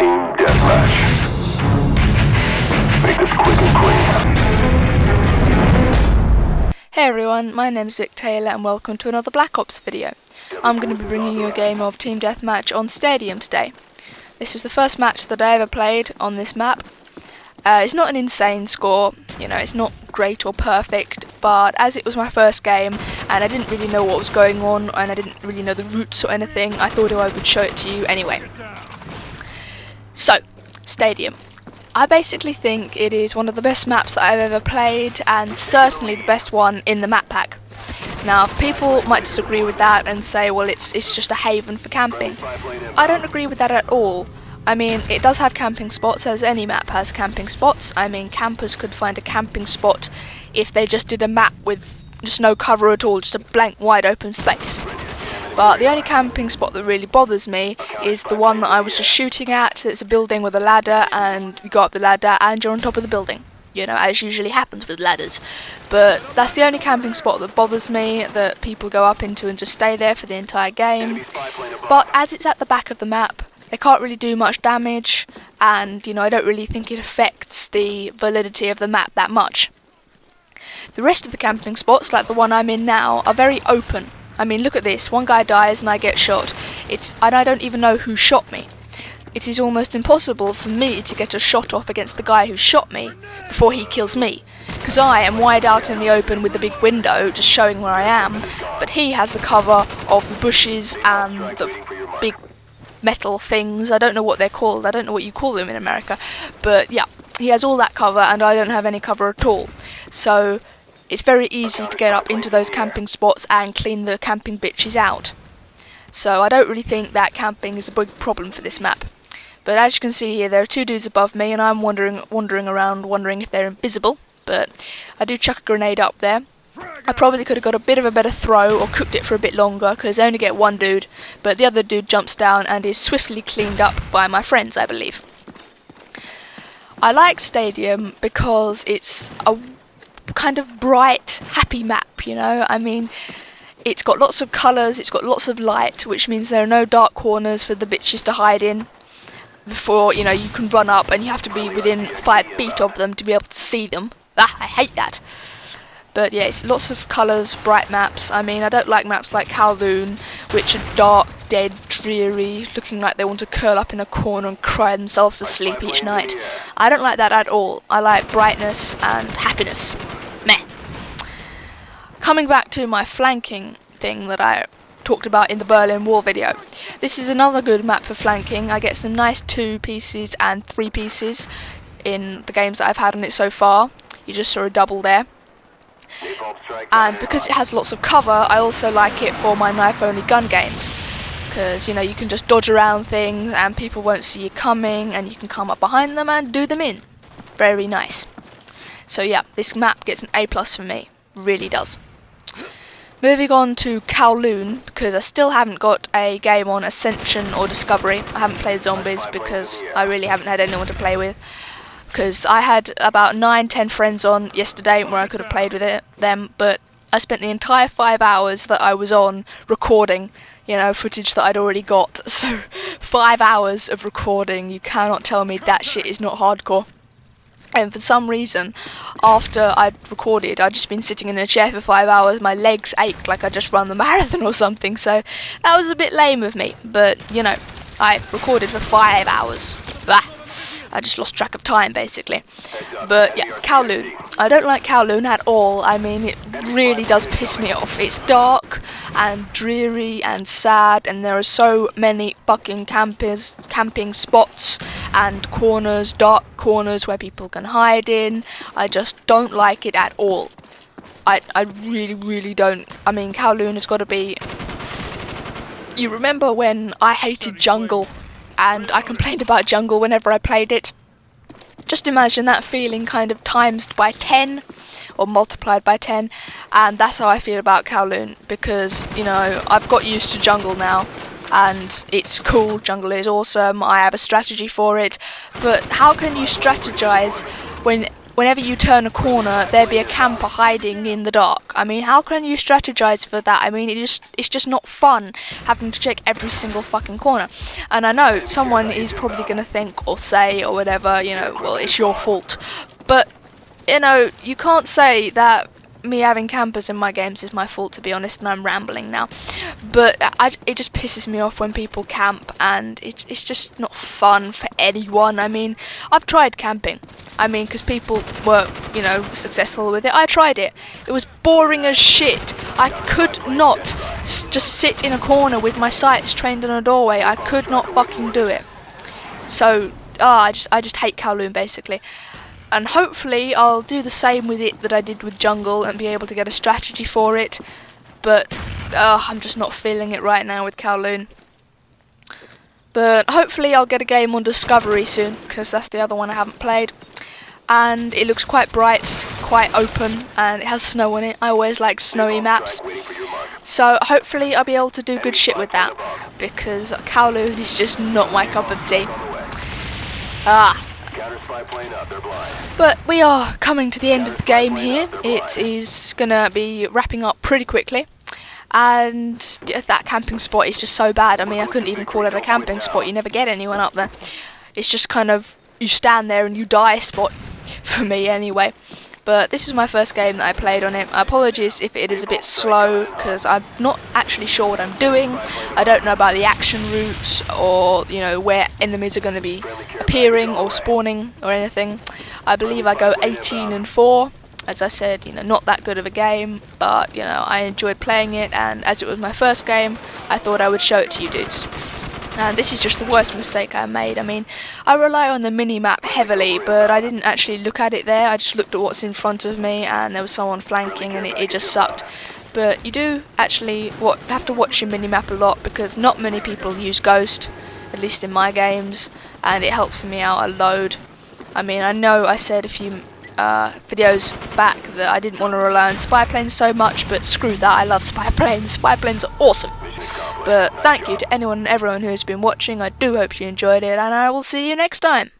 Team deathmatch. Make this quick and clean. Hey everyone, my name's Vic Taylor and welcome to another Black Ops video. I'm going to be bringing you a game of Team Deathmatch on Stadium today. This is the first match that I ever played on this map. It's not an insane score, you know, it's not great or perfect, but as it was my first game and I didn't really know what was going on and I didn't really know the routes or anything, I thought I would show it to you anyway. So, Stadium. I basically think it is one of the best maps that I've ever played and certainly the best one in the map pack. Now, people might disagree with that and say, well, it's just a haven for camping. I don't agree with that at all. I mean, it does have camping spots, as any map has camping spots. I mean, campers could find a camping spot if they just did a map with just no cover at all, just a blank wide open space. But the only camping spot that really bothers me is the one that I was just shooting at. It's a building with a ladder and you go up the ladder and you're on top of the building. You know, as usually happens with ladders. But that's the only camping spot that bothers me, that people go up into and just stay there for the entire game. But as it's at the back of the map, they can't really do much damage, and you know, I don't really think it affects the validity of the map that much. The rest of the camping spots, like the one I'm in now, are very open. I mean, look at this, one guy dies and I get shot. And I don't even know who shot me. It is almost impossible for me to get a shot off against the guy who shot me before he kills me, because I am wide out in the open with the big window just showing where I am, but he has the cover of the bushes and the big metal things. I don't know what they're called, I don't know what you call them in America, but yeah, he has all that cover and I don't have any cover at all. So it's very easy to get up into those camping spots and clean the camping bitches out. So I don't really think that camping is a big problem for this map. But as you can see here, there are two dudes above me and I'm wandering around wondering if they're invisible, but I do chuck a grenade up there. I probably could have got a bit of a better throw or cooked it for a bit longer because I only get one dude, but the other dude jumps down and is swiftly cleaned up by my friends, I believe. I like Stadium because it's a kind of bright, happy map, you know? I mean, it's got lots of colours, it's got lots of light, which means there are no dark corners for the bitches to hide in. Before, you know, you can run up and you have to be within 5 feet of them to be able to see them. Ah, I hate that. But yeah, it's lots of colours, bright maps. I mean, I don't like maps like Kowloon, which are dark, dead, dreary, looking like they want to curl up in a corner and cry themselves to sleep each night. I don't like that at all. I like brightness and happiness. Meh. Coming back to my flanking thing that I talked about in the Berlin Wall video. This is another good map for flanking. I get some nice 2 pieces and 3 pieces in the games that I've had on it so far. You just saw a double there. And because it has lots of cover, I also like it for my knife-only gun games. Because, you know, you can just dodge around things and people won't see you coming and you can come up behind them and do them in. Very nice. So yeah, this map gets an A+ for me. Really does. Moving on to Kowloon, because I still haven't got a game on Ascension or Discovery. I haven't played Zombies because I really haven't had anyone to play with. Because I had about 9-10 friends on yesterday where I could have played with them, but I spent the entire 5 hours that I was on recording, you know, footage that I'd already got. So 5 hours of recording, you cannot tell me that shit is not hardcore. And for some reason, after I'd recorded, I'd just been sitting in a chair for 5 hours, my legs ached like I'd just run the marathon or something, so that was a bit lame of me, but, you know, I recorded for 5 hours. Bah. I just lost track of time, basically. But yeah, Kowloon. I don't like Kowloon at all. I mean, it really does piss me off. It's dark and dreary and sad, and there are so many fucking camping spots and corners, dark corners where people can hide in. I just don't like it at all. I really, really don't. I mean, Kowloon has got to be... You remember when I hated Jungle? And I complained about Jungle whenever I played it. Just imagine that feeling kind of times by 10 or multiplied by 10, and that's how I feel about Kowloon, because, you know, I've got used to Jungle now and it's cool, Jungle is awesome, I have a strategy for it, but how can you strategize when whenever you turn a corner, there be a camper hiding in the dark. I mean, how can you strategize for that? I mean, it's just not fun having to check every single fucking corner. And I know someone is probably going to think or say or whatever, you know, well, it's your fault. But, you know, you can't say that me having campers in my games is my fault, to be honest, and I'm rambling now. But it just pisses me off when people camp, and it's just not fun for anyone. I mean, I've tried camping. I mean, because people were, you know, successful with it. I tried it. It was boring as shit. I could not just sit in a corner with my sights trained on a doorway. I could not fucking do it. So, I just hate Kowloon, basically. And hopefully I'll do the same with it that I did with Jungle and be able to get a strategy for it. But I'm just not feeling it right now with Kowloon. But hopefully I'll get a game on Discovery soon, because that's the other one I haven't played. And it looks quite bright, quite open, and it has snow in it. I always like snowy maps. So hopefully I'll be able to do good shit with that, because Kowloon is just not my cup of tea. But we are coming to the end of the game here. It is gonna be wrapping up pretty quickly, and that camping spot is just so bad. I mean, I couldn't even call it a camping spot. You never get anyone up there. It's just kind of, you stand there and you die spot, for me anyway. But this is my first game that I played on it. Apologies if it is a bit slow, because I'm not actually sure what I'm doing. I don't know about the action routes, or, you know, where enemies are going to be appearing or spawning or anything. I believe I go 18-4. As I said, you know, not that good of a game, but, you know, I enjoyed playing it, and as it was my first game, I thought I would show it to you dudes. And this is just the worst mistake I made. I mean, I rely on the mini-map heavily, but I didn't actually look at it there. I just looked at what's in front of me, and there was someone flanking, and it just sucked. But you do actually have to watch your mini-map a lot, because not many people use Ghost, at least in my games, and it helps me out a load. I mean, I know I said a few videos back that I didn't want to rely on spy planes so much, but screw that, I love spy planes. Spy planes are awesome. But thank you to anyone and everyone who has been watching. I do hope you enjoyed it, and I will see you next time.